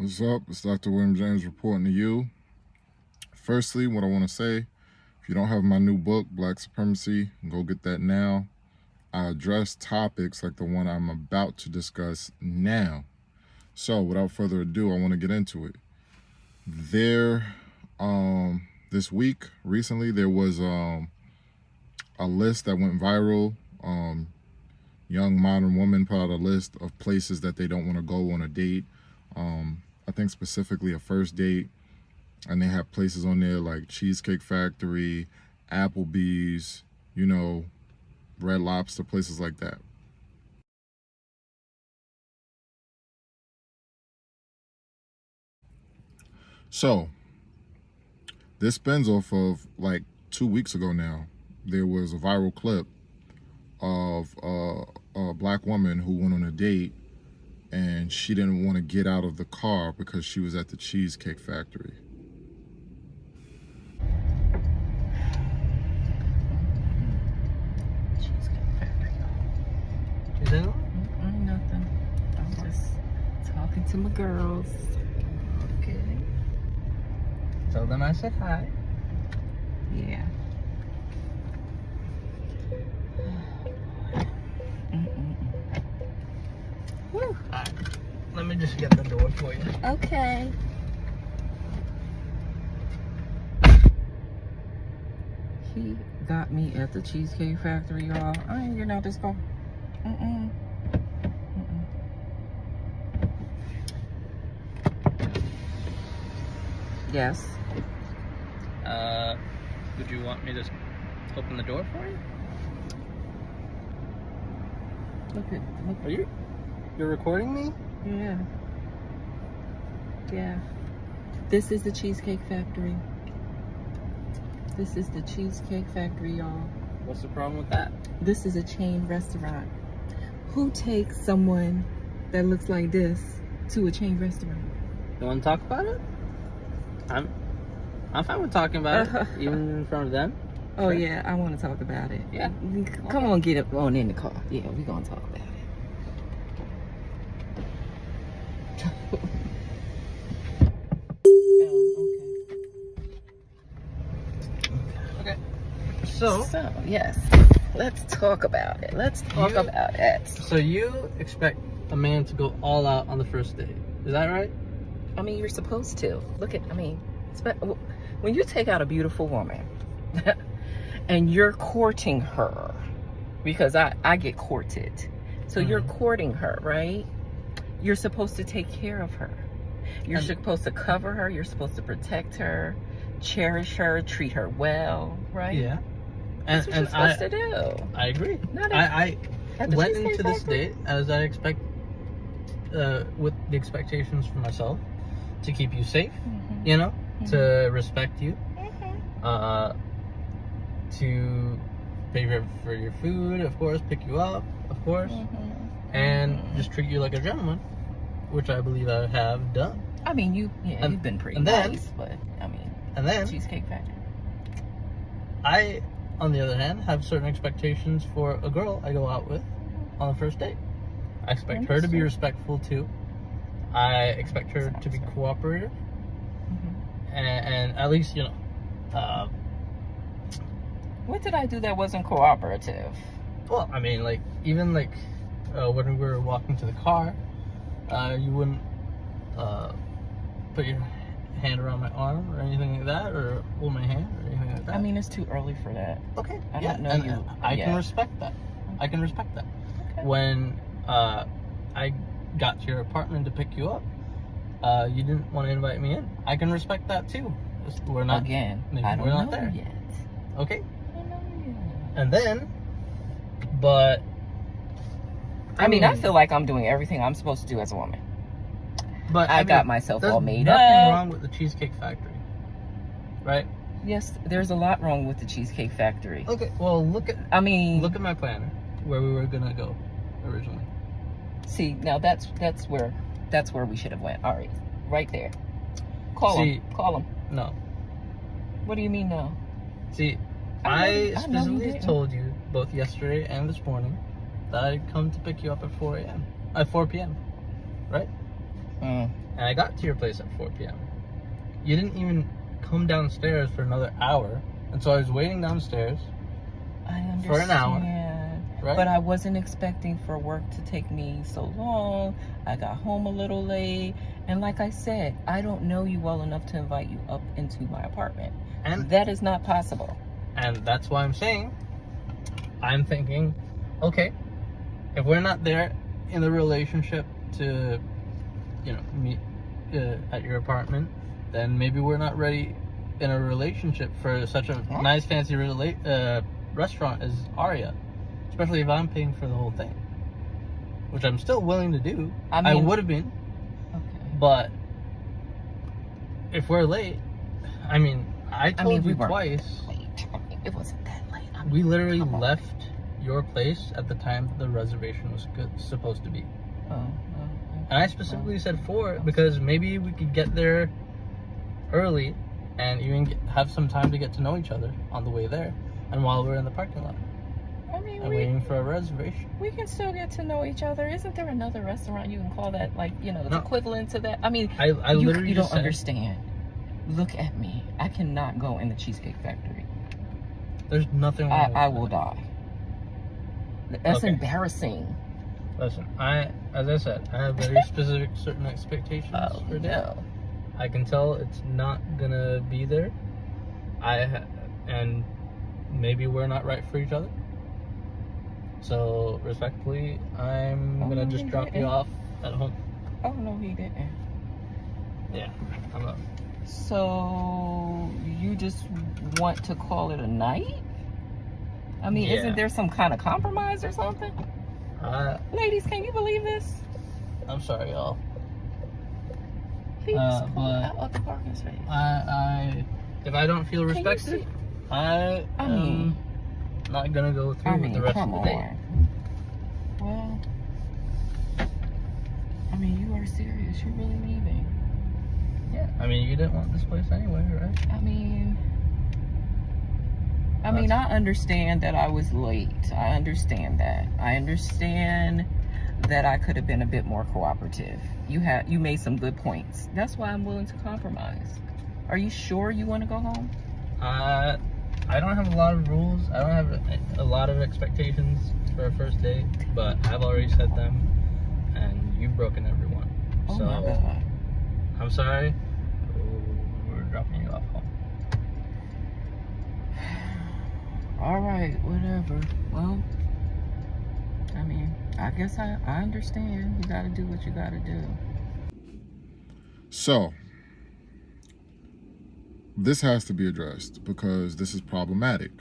What's up? It's Dr. William James reporting to you. Firstly, what I want to say, if you don't have my new book, Black Supremacy, go get that now. I address topics like the one I'm about to discuss now. So, without further ado, I want to get into it. This week, recently, there was a list that went viral. Young modern woman put out a list of places that they don't want to go on a date. I think specifically a first date, and they have places on there like Cheesecake Factory, Applebee's, Red Lobster, places like that. So this spins off of like 2 weeks ago now. There was a viral clip of a black woman who went on a date and she didn't want to get out of the car because she was at the Cheesecake Factory. Cheesecake Factory. You say Nothing. I'm just talking to my girls. Okay. Tell them I said hi. Yeah. Woo. Alright. Let me just get the door for you. Okay. He got me at the Cheesecake Factory, y'all. I ain't getting out this car. Yes. Would you want me to open the door for you? Look. Are you're recording me? Yeah. Yeah. This is the Cheesecake Factory. This is the Cheesecake Factory, y'all. What's the problem with that? This is a chain restaurant. Who takes someone that looks like this to a chain restaurant? You want to talk about it? I'm fine with talking about it, even in front of them. Oh, Sure. yeah, I want to talk about it. Yeah. Come on, get up on in the car. Yeah, we're going to talk about it. Okay. So, yes, let's talk about it. Let's talk about it. So you expect a man to go all out on the first date. Is that right? I mean, you're supposed to. When you take out a beautiful woman and you're courting her, because I get courted. So you're courting her, right? You're supposed to take care of her. You're supposed to cover her. You're supposed to protect her, cherish her, treat her well, right? Yeah. That's what you're supposed to do. I agree. I went into this date as I expect, with the expectations for myself, to keep you safe, to respect you, to pay for your food, of course, pick you up, of course, and just treat you like a gentleman, which I believe I have done. I mean, you've been pretty nice, but I mean, and then Cheesecake Factory. I, on the other hand, have certain expectations for a girl I go out with on the first date. I expect her to be respectful too. I expect her to be cooperative, and at least what did I do that wasn't cooperative? Well, I mean, even when we were walking to the car, you wouldn't put your hand around my arm or anything like that, or hold my hand or anything like that. I mean, it's too early for that. Okay. I don't know you. I can respect that. I can respect that. Okay. When I got to your apartment to pick you up, you didn't want to invite me in. I can respect that too. We're not again. I don't know there yet. Okay. I don't know yet. And then, but I mean, I feel like I'm doing everything I'm supposed to do as a woman. But I got myself all made up. up. There's nothing wrong with the Cheesecake Factory, right? Yes, there's a lot wrong with the Cheesecake Factory. Okay, well look at my planner where we were gonna go originally. See, now that's where we should have went. All right there. Call him. No. What do you mean no? See, I specifically told you both yesterday and this morning that I'd come to pick you up at 4 p.m., right? And and I got to your place at 4 p.m. You didn't even come downstairs for another hour, and so I was waiting downstairs I understand. for an hour. Right? But I wasn't expecting for work to take me so long. I got home a little late. And like I said, I don't know you well enough to invite you up into my apartment. And that is not possible. And that's why I'm thinking, okay, if we're not there in the relationship to, meet at your apartment, then maybe we're not ready in a relationship for such a nice, fancy restaurant as Aria. Especially if I'm paying for the whole thing, which I'm still willing to do. I would have been. Okay. But if we're late, I told you twice. Late. It wasn't that late. We literally left your place at the time the reservation was supposed to be. And I specifically said 4 because maybe we could get there early and even have some time to get to know each other on the way there and while we're in the parking lot. Waiting for a reservation. We can still get to know each other. Isn't there another restaurant you can call that, it's equivalent to that? I literally you don't understand. Look at me. I cannot go in the Cheesecake Factory. There's nothing wrong with I will die. That's embarrassing. Listen, as I said, I have very specific certain expectations for that. No. I can tell it's not gonna be there. And maybe we're not right for each other. So, respectfully, I'm gonna just drop you off at home. Oh, no, he didn't. Yeah, I'm up. So, you just want to call it a night? Isn't there some kind of compromise or something? Ladies, can you believe this? I'm sorry, y'all. Please pull out of the parking space. If I don't feel respected, I am not gonna go through with the rest of the day. Well, you are serious. You're really leaving. Yeah, you didn't want this place anyway, right? I understand that I was late. I understand that. I understand that I could have been a bit more cooperative. You made some good points. That's why I'm willing to compromise. Are you sure you want to go home? I don't have a lot of rules. I don't have a lot of expectations for a first date, but I've already set them, and you've broken every one. Oh my God. I'm sorry. We're dropping you off home. All right, whatever. Well, I guess I understand. You got to do what you got to do. So, this has to be addressed because this is problematic.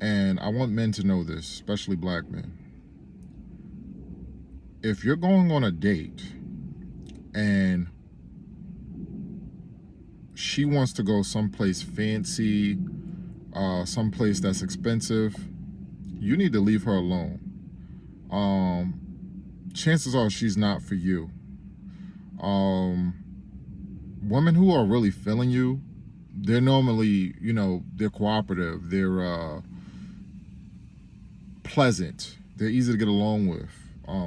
And I want men to know this, especially black men. If you're going on a date and she wants to go someplace fancy, someplace that's expensive, you need to leave her alone. Chances are she's not for you. Women who are really feeling you, they're normally, they're cooperative, they're pleasant, they're easy to get along with,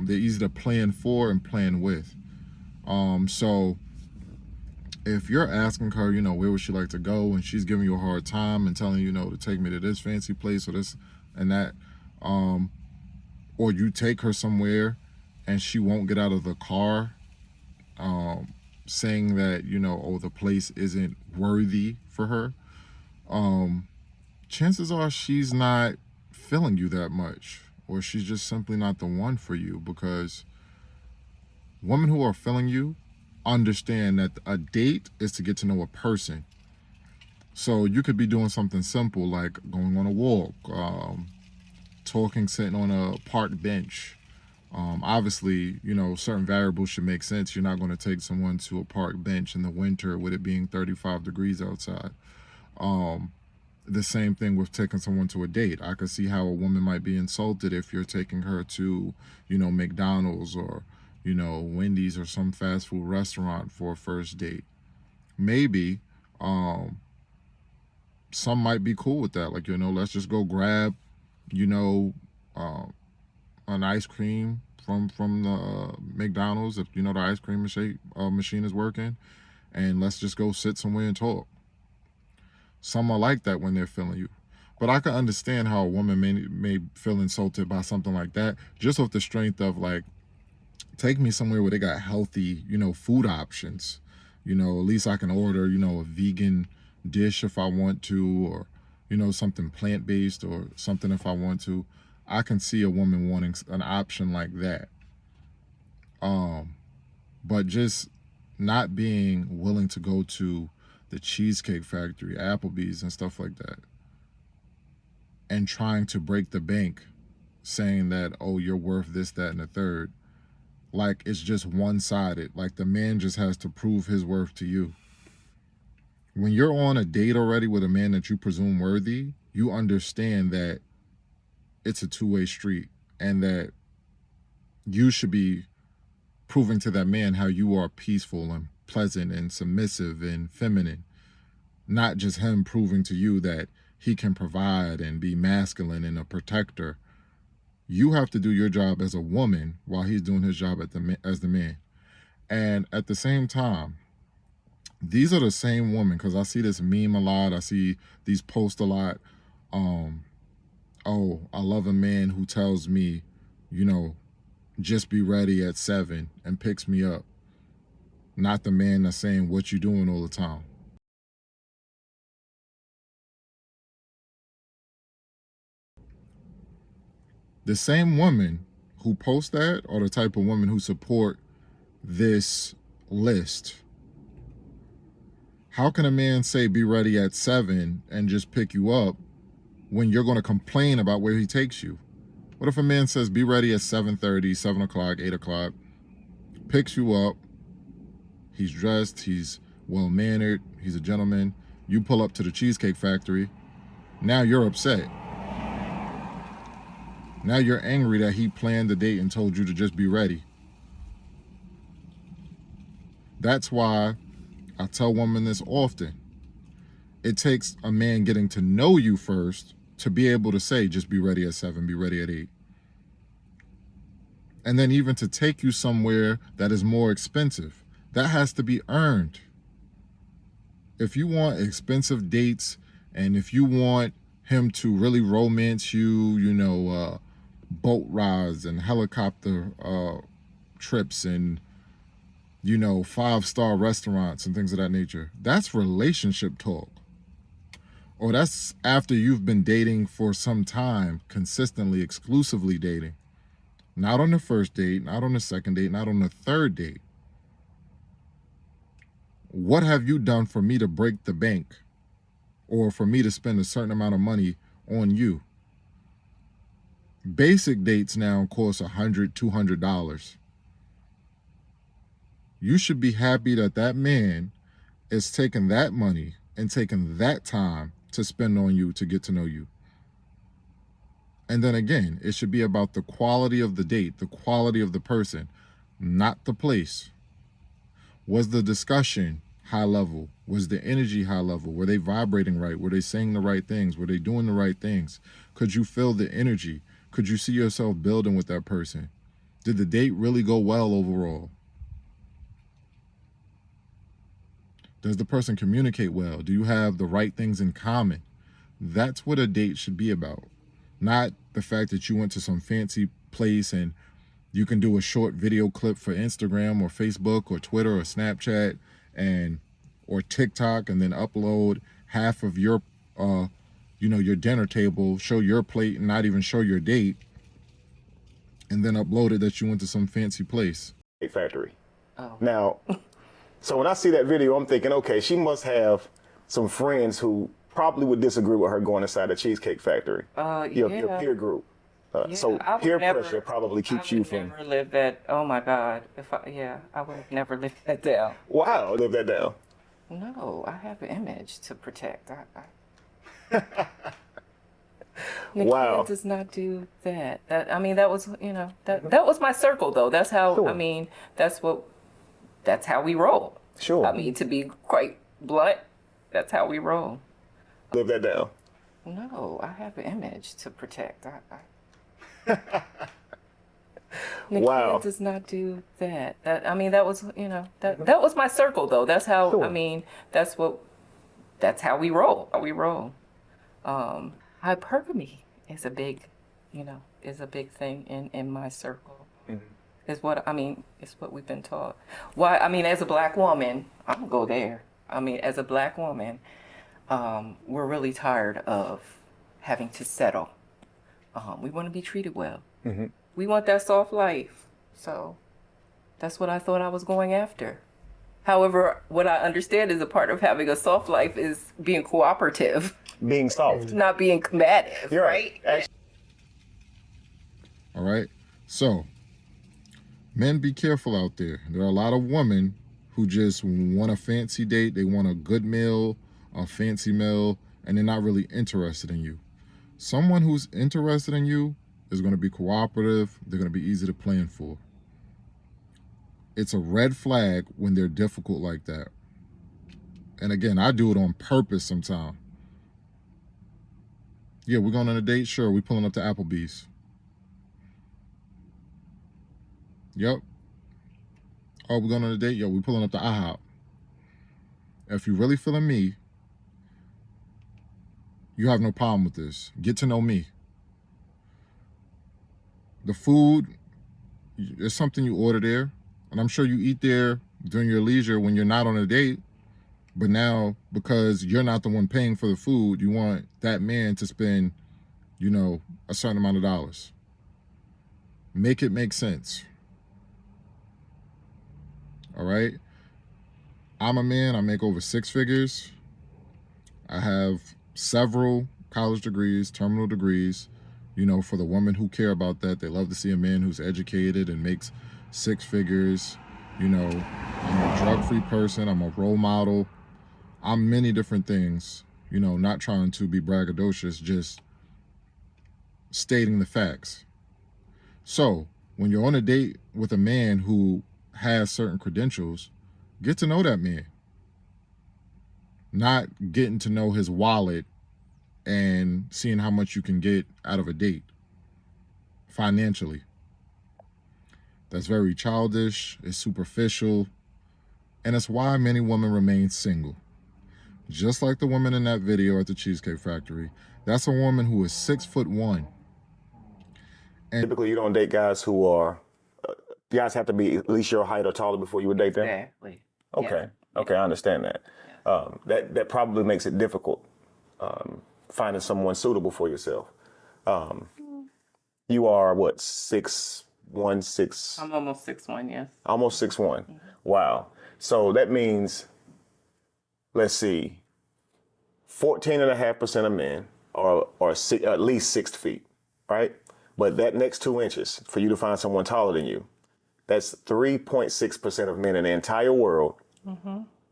they're easy to plan for and plan with. So if you're asking her, where would she like to go, and she's giving you a hard time and telling you, to take me to this fancy place or this and that, or you take her somewhere and she won't get out of the car, saying that, the place isn't worthy for her, chances are she's not feeling you that much, or she's just simply not the one for you, because women who are feeling you understand that a date is to get to know a person. So you could be doing something simple like going on a walk, talking, sitting on a park bench. Obviously, certain variables should make sense. You're not going to take someone to a park bench in the winter with it being 35 degrees outside. The same thing with taking someone to a date. I could see how a woman might be insulted if you're taking her to, McDonald's or, Wendy's or some fast food restaurant for a first date. Maybe some might be cool with that. Like, let's just go grab, an ice cream the McDonald's if the ice cream machine is working, and let's just go sit somewhere and talk. Some are like that when they're feeling you. But I can understand how a woman may feel insulted by something like that, just off the strength of, like, take me somewhere where they got healthy, food options. At least I can order, a vegan dish if I want to, or, something plant-based or something if I want to. I can see a woman wanting an option like that. But just not being willing to go to the Cheesecake Factory, Applebee's, and stuff like that, and trying to break the bank, saying that, oh, you're worth this, that, and the third. Like, it's just one-sided. Like, the man just has to prove his worth to you. When you're on a date already with a man that you presume worthy, you understand that it's a two-way street, and that you should be proving to that man how you are peaceful and pleasant and submissive and feminine, not just him proving to you that he can provide and be masculine and a protector. You have to do your job as a woman while he's doing his job as the man. And at the same time, these are the same women, because I see this meme a lot. I see these posts a lot. Oh, I love a man who tells me, just be ready at 7 and picks me up. Not the man that's saying what you doing all the time. The same women who post that are the type of women who support this list. How can a man say be ready at 7 and just pick you up when you're going to complain about where he takes you? What if a man says be ready at 7:30, 7 o'clock, 8 o'clock, picks you up, he's dressed, he's well-mannered, he's a gentleman, you pull up to the Cheesecake Factory, now you're upset. Now you're angry that he planned the date and told you to just be ready. That's why I tell women this often. It takes a man getting to know you first to be able to say, just be ready at 7, be ready at 8. And then even to take you somewhere that is more expensive, that has to be earned. If you want expensive dates, and if you want him to really romance you, boat rides and helicopter trips and, 5-star restaurants and things of that nature, that's relationship talk. Or that's after you've been dating for some time, consistently, exclusively dating. Not on the first date, not on the second date, not on the third date. What have you done for me to break the bank, or for me to spend a certain amount of money on you? Basic dates now cost $100, $200. You should be happy that that man is taking that money and taking that time to spend on you to get to know you. And then again, it should be about the quality of the date, the quality of the person, not the place. Was the discussion high level? Was the energy high level? Were they vibrating right? Were they saying the right things? Were they doing the right things? Could you feel the energy? Could you see yourself building with that person? Did the date really go well overall? Does the person communicate well? Do you have the right things in common? That's what a date should be about. Not the fact that you went to some fancy place and you can do a short video clip for Instagram or Facebook or Twitter or Snapchat or TikTok, and then upload half of your your dinner table, show your plate and not even show your date, and then upload it that you went to some fancy place. Factory. Oh. Now, so when I see that video, I'm thinking, okay, she must have some friends who probably would disagree with her going inside the Cheesecake Factory. Your peer group. So peer pressure probably keeps you from. I would never live that. Oh my God! I would have never lived that down. Wow, live that down. No, I have an image to protect. Wow. Kid does not do that. That was that was my circle though. That's how Sure. that's how we roll. Sure. To be quite blunt, that's how we roll. Live that down. No, I have an image to protect. Wow. does not do that. I mean, that was, that was my circle though. That's how, Sure. I mean, that's how we roll. Hypergamy is a big, is a big thing in my circle. Is what, it's what we've been taught. Why, as a black woman, I'm gonna go there. As a black woman, we're really tired of having to settle. We want to be treated well. We want that soft life. So that's what I thought I was going after. However, what I understand is a part of having a soft life is being cooperative. Being soft. Not being combative, You're right? All right. So, men, be careful out there. There are a lot of women who just want a fancy date. They want a good meal, a fancy meal, and they're not really interested in you. Someone who's interested in you is going to be cooperative. They're going to be easy to plan for. It's a red flag when they're difficult like that. And again, I do it on purpose sometimes. Yeah, we're going on a date? Sure, we're pulling up to Applebee's. Yep. Oh, we're going on a date? Yo, we're pulling up to IHOP. If you're really feeling me, you have no problem with this. Get to know me. The food is something you order there, and I'm sure you eat there during your leisure when you're not on a date. But now, because you're not the one paying for the food, you want that man to spend, a certain amount of dollars. Make it make sense. All right? I'm a man. I make over 6 figures. I have several college degrees, terminal degrees. For the women who care about that, they love to see a man who's educated and makes 6 figures. I'm a drug-free person. I'm a role model. I'm many different things, not trying to be braggadocious, just stating the facts. So when you're on a date with a man who has certain credentials, get to know that man. Not getting to know his wallet and seeing how much you can get out of a date financially. That's very childish, it's superficial, and it's why many women remain single. Just like the woman in that video at the Cheesecake Factory, that's a woman who is 6'1". And typically, you don't date guys who are, guys have to be at least your height or taller before you would date them? Exactly. Okay. Yeah. Okay, I understand that. Yeah. That probably makes it difficult finding someone suitable for yourself. You are what, 6'1", 6? I'm almost 6'1", yes. Almost 6'1". Wow. So that means, let's see, 14.5% of men are at least 6 feet, right? But that next 2 inches for you to find someone taller than you, that's 3.6% of men in the entire world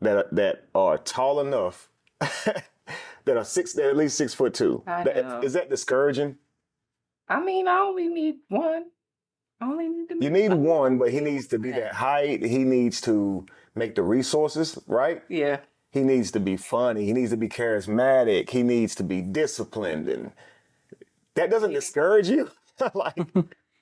that are tall enough that are they're at least 6'2". Is that discouraging? I only need one. You need one, but he needs to be that height. He needs to make the resources, right? Yeah. He needs to be funny. He needs to be charismatic. He needs to be disciplined. And that doesn't discourage you?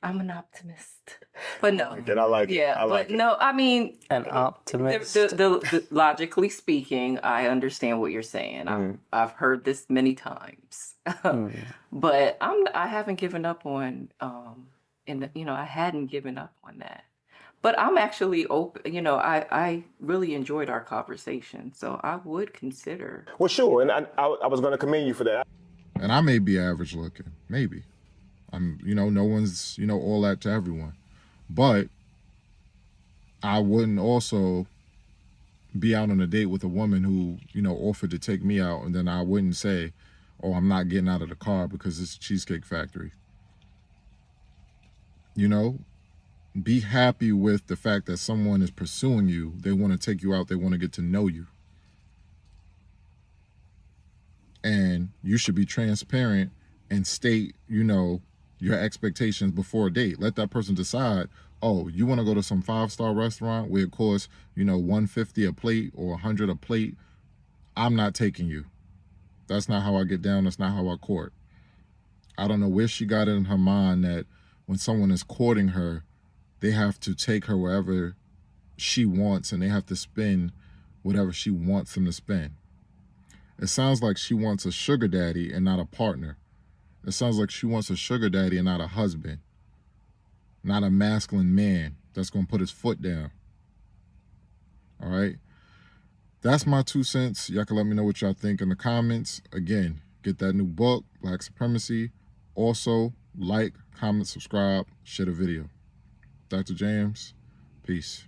I'm an optimist. But no. Then I like it. Yeah, I like but no, an optimist. The logically speaking, I understand what you're saying. I've heard this many times. But I haven't given up on I hadn't given up on that. But I'm actually open. I really enjoyed our conversation, so I would consider. Well, sure, and I was going to commend you for that. And I may be average looking, maybe. No one's, all that to everyone. But I wouldn't also be out on a date with a woman who, offered to take me out, and then I wouldn't say, oh, I'm not getting out of the car because it's a Cheesecake Factory. Be happy with the fact that someone is pursuing you. They want to take you out. They want to get to know you. And you should be transparent and state, your expectations before a date. Let that person decide, oh, you want to go to some 5-star restaurant where it costs, $150 a plate or $100 a plate. I'm not taking you. That's not how I get down. That's not how I court. I don't know where she got it in her mind that when someone is courting her, they have to take her wherever she wants, and they have to spend whatever she wants them to spend. It sounds like she wants a sugar daddy and not a partner. It sounds like she wants a sugar daddy and not a husband, not a masculine man that's going to put his foot down. All right? That's my 2 cents. Y'all can let me know what y'all think in the comments. Again, get that new book, Black Supremacy. Also, like, comment, subscribe, share the video. Dr. James, peace.